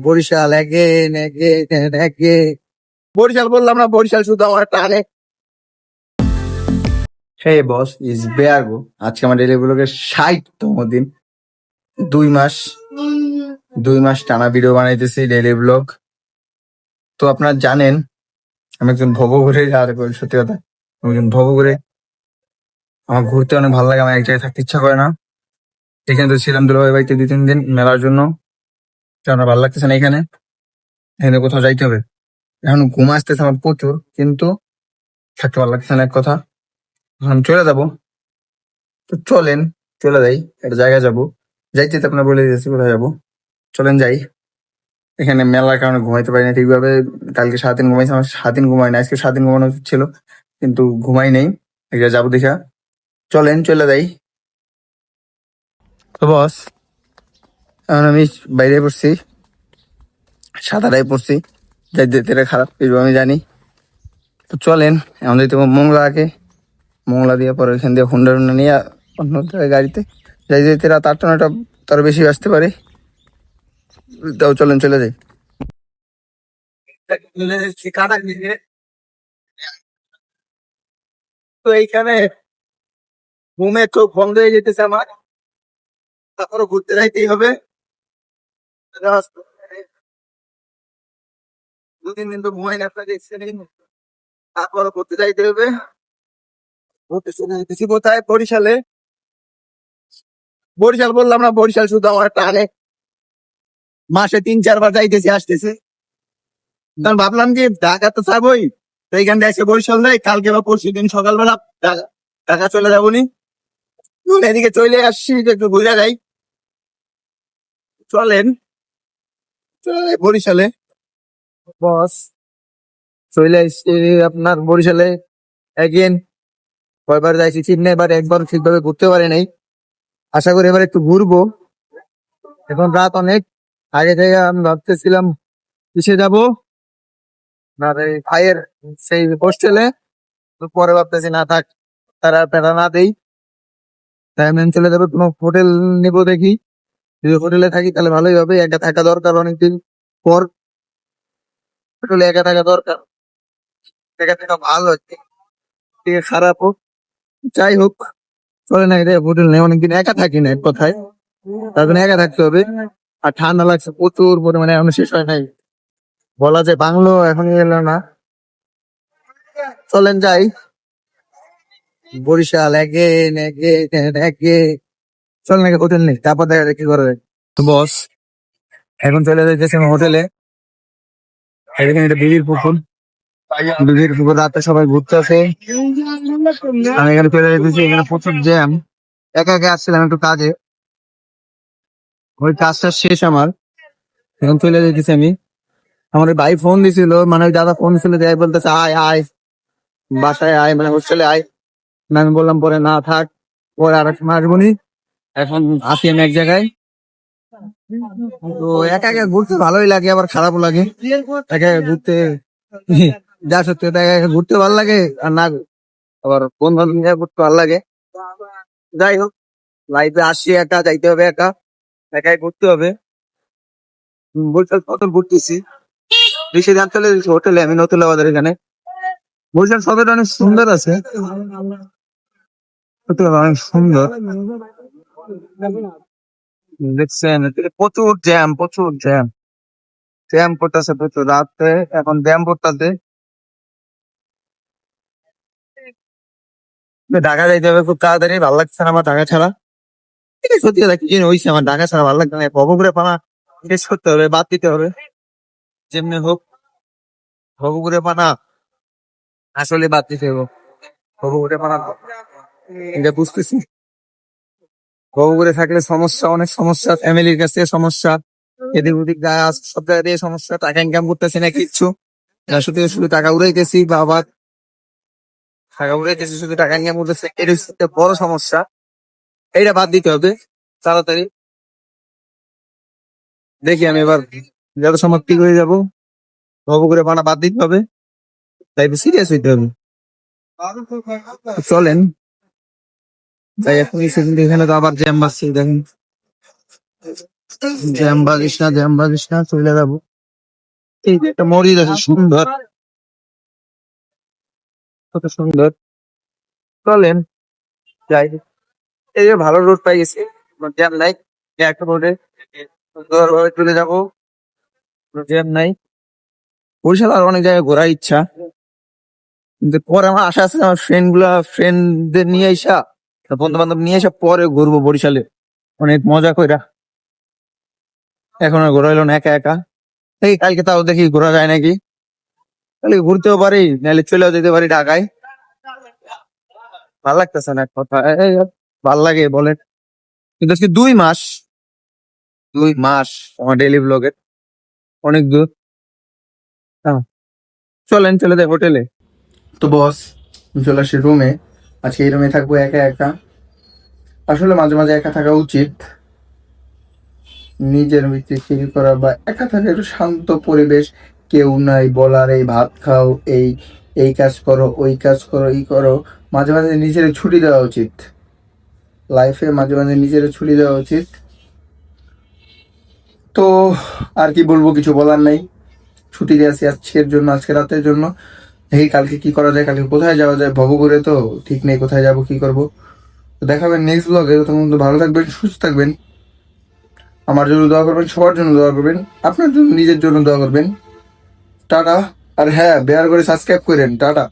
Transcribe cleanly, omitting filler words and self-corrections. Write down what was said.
Barishal again again again. Barishal বললাম না, বরিশাল শুধু আমার টানে। হে বস, ইজ বেয়ারগো। আজকে আমার ডেলি ব্লগের 60তম দিন। 2 মাস 2 মাস টানা ভিডিও বানাইতেছি, ডেলি ব্লগ। তো আপনারা জানেন আমি একজন ভবঘুরে, আর সত্যি কথা আমি একজন ভবঘুরে। আমার ঘুরতে অনেক ভালো লাগে, আমার এক জায়গায় থাকতে ইচ্ছা করে না। এখানে তো ছিলাম দুলাভাই বাড়িতে 2-3 দিন মেলার জন্য, তো আমার ভালো লাগতেছে না এখানে। এখানে কোথাও যাইতে হবে। এখন ঘুম আসতেছে আমার প্রচুর, কিন্তু থাকতে ভালো লাগতেছে না, এক কথা। এখন চলে যাবো, তো চলেন চলে যাই। একটা জায়গায় যাবো, যাইতে তো আপনার বলে দিয়েছি কোথায় যাবো। চলেন যাই। এখানে মেলার কারণে ঘুমাইতে পারি না ঠিকভাবে। কালকে 7 দিন ঘুমাইছি, আমার 7 দিন ঘুমাই না। আজকে 7 দিন ঘুমানো উচিত ছিল, কিন্তু ঘুমাই নেই। একটা যাবো দেখা। চলেন চলে যাই। তো বস, এখন আমি বাইরে পড়ছি, সাদাটাই পড়ছি। যাই যেতে খারাপ পেয়েবো আমি জানি। তো চলেন এখন যাইতে হবে মোংলা মোংলা দিয়ে, পরে ওইখান দিয়ে হুন্ডা টুন্ডা নিয়ে অন্য জায়গায় গাড়িতে যাই। যেতে রাত 8টা 9টা তার বেশি আসতে পারে। তাও চলেন চলে যাই। তো এইখানে ঘুমে চোখ বন্ধ হয়ে যেতেছে আমার, তারপরে ঘুরতে যাইতেই হবে। 2-3 দিন তো ঘুমাই না, আপনার দেখছেন। তারপরে ঘুরতে যাইতে হবে। ঘুরতে চলে যেতেছি কোথায়? বরিশালে। বরিশাল বললাম না, বরিশাল শুধু আমার টানে। মাসে 3-4 বার যাইতেছি আসতেছি। কারণ ভাবলাম যে ঢাকা তো যাবোই, তো এইখান থেকে এসে বরিশাল যাই, কালকে বা পরশু দিন সকালবেলা ঢাকা ঢাকা চলে যাবো নি। এদিকে চলে আসছি, একটু ঘুরে যাই। চলেন চলে যাই বরিশালে। বস, চলে আসছি আপনার বরিশালে এগেন। কয়বার যাইছি ঠিক নেই, এবার একবার ঠিকভাবে ঘুরতে পারি নাই। আশা করি এবার একটু ঘুরবো। এখন রাত অনেক। আগে থেকে আমি ভাবতেছিলাম কিসে যাবো, না রে ভাইয়ের সেই হোস্টেলে। তো পরে ভাবতেছি না থাক, তারা প্যারা না দেই, তাই আমি চলে যাবো কোনো হোটেল নিবো দেখি। যদি হোটেলে থাকি তাহলে ভালোই হবে, একা থাকা দরকার অনেকদিন পর। হোটেলে একা থাকা দরকার, একা থাকা ভালো হচ্ছে, থেকে খারাপ হোক যাই হোক। চলে না রে, হোটেল নেই, অনেকদিন একা থাকি না এক কথায়, তার জন্য একা থাকতে হবে। আর ঠান্ডা লাগছে প্রচুর পরিমাণে, এখনো শেষ হয় নাই। বলা যায় বাংলো এখন এলো না। চলেন যাই বরিশাল এগেন এগেন এগেন। চল নাকি হোটেল নেই, তারপর দেখা যায় কি করে। তো বস, এখন চলে যাইতেছি আমি হোটেলে। এখানে একটা বিড়ির পুকুর, বিড়ির পুকুর, রাতে সবাই ঘুরতে আসে। আমি এখানে চলে যেতেছি, এখানে প্রচুর জ্যাম। একা একা আসছিলাম একটু কাজে, ওই কাজটা শেষ আমার। এখন চলে যেতেছি আমি। আমার ওই ভাই ফোন দিছিল, মানে ওই দাদা ফোন দিছিল, যাই বলতেছে আয় আয় বাসায় আয়, মানে হোস্টেলে আয়। না আমি বললাম পরে না থাক, পরে আর এক সময় আসবো নি। এখন আসি আমি এক জায়গায়। তো একা একা ঘুরতে ভালোই লাগে, আবার খারাপও লাগে। একা একা ঘুরতে যা সত্যি কথা, একা একা ঘুরতে ভালো লাগে, আর না আবার বন্ধু বান্ধব নিয়ে ঘুরতে ভালো লাগে। যাই হোক, লাইফে আসছি একা, যাইতে হবে একা, একাই ঘুরতে হবে। বরিশাল কত ঘুরতেছি, বেশি রাত চলে গেছি হোটেলে আমি, নতুন আমাদের এখানে। বরিশাল শহরটা অনেক সুন্দর আছে, সত্যি কথা অনেক সুন্দর। দেখছেন এদিকে প্রচুর জ্যাম, প্রচুর জ্যাম। জ্যাম পড়তেছে প্রচুর রাতে, এখন জ্যাম পড়তেছে। ঢাকা যাইতে হবে খুব তাড়াতাড়ি, ভালো লাগছে না আমার ঢাকা ছাড়া। ঠিক আছে, সত্যি কথা কি জানি হয়েছে, আমার ঢাকা ছাড়া ভালো লাগছে না। ভবঘুরে পানা শেষ করতে হবে, বাদ দিতে হবে যেমনি হোক। ভবঘুরে পানা আসলে বাদ দিতে হবে। ভবঘুরে পানা এটা বুঝতেছি। ভবঘুরে থাকলে সমস্যা, অনেক সমস্যা, ফ্যামিলির কাছে সমস্যা, এদিক ওদিক গাছ সব জায়গা দিয়ে সমস্যা। টাকা ইনকাম করতেছি না কিচ্ছু, শুধু শুধু টাকা উড়াইতেছি, বা আবার টাকা উড়াইতেছি, শুধু টাকা ইনকাম করতেছি, এটা হচ্ছে একটা বড় সমস্যা। এইটা বাদ দিতে হবে তাড়াতাড়ি। দেখি আমি এবার যত সময় ঠিক হয়ে যাবো, ভবঘুরে পানা বাদ দিতে হবে, তাই সিরিয়াস হইতে হবে। চলেন তাই এখন, এখানে তো আবার জ্যাম বাজছে দেখেন। জ্যাম বাজিস না চলে যাবো। এই যে একটা মরিচ আছে সুন্দর, কত সুন্দর। চলেন যাই। এই যে ভালো রোড পাই গেছি, জ্যাম নাই। একটা রোডে সুন্দর ভাবে চলে যাবো, জ্যাম নাই। বরিশাল আর অনেক জায়গায় ঘোরার ইচ্ছা, কিন্তু পরে আমার আশা আছে যে আমার ফ্রেন্ডদের নিয়ে আইসা, বন্ধু বান্ধব নিয়ে এসে পরে ঘুরবো বরিশালে অনেক মজা কইরা। এখন আর ঘোরা হইলো না একা একা। এই কালকে তাও দেখি ঘোরা যায় নাকি, কালকে ঘুরতেও পারি, নাহলে চলেও যেতে পারি ঢাকায়। ভাল লাগতেছে না এক কথা, ভাল লাগে বলেন, কিন্তু আজকে 2 মাস আমার ডেইলি ব্লগের, অনেক দূর। হ্যাঁ, চলেন চলে যাই হোটেলে। তো বস, চলে আসি রুমে। আজকে এই রুমে থাকবো একা একা। আসলে মাঝে মাঝে একা থাকা উচিত, নিজের ভিতরে ফিল করা, বা একা থাকা একটু শান্ত পরিবেশ, কেউ নাই বলার এই ভাত খাও, এই এই কাজ করো, ওই কাজ করো, ই করো। মাঝে মাঝে নিজের ছুটি দেওয়া উচিত, লাইফে মাঝে মাঝে নিজের ছুটি দেওয়া উচিত। তো আর কি বলবো, কিছু বলার নাই। ছুটি দিয়ে আসি আজকের জন্য, আজকে রাতের জন্য। এই কালকে কি করা যায়, কালকে কোথায় যাওয়া যায় ভব করে তো ঠিক নেই, কোথায় যাব কি করব। তো দেখাবেন নেক্সট ব্লগে। তখন তো ভালো থাকবেন, সুস্থ থাকবেন। আমার জন্য দোয়া করবেন, সবার জন্য দোয়া করবেন, আপনার জন্য, নিজের জন্য দোয়া করবেন। টাটা। আর হ্যাঁ, বেয়ার করে সাবস্ক্রাইব করেন। টাটা।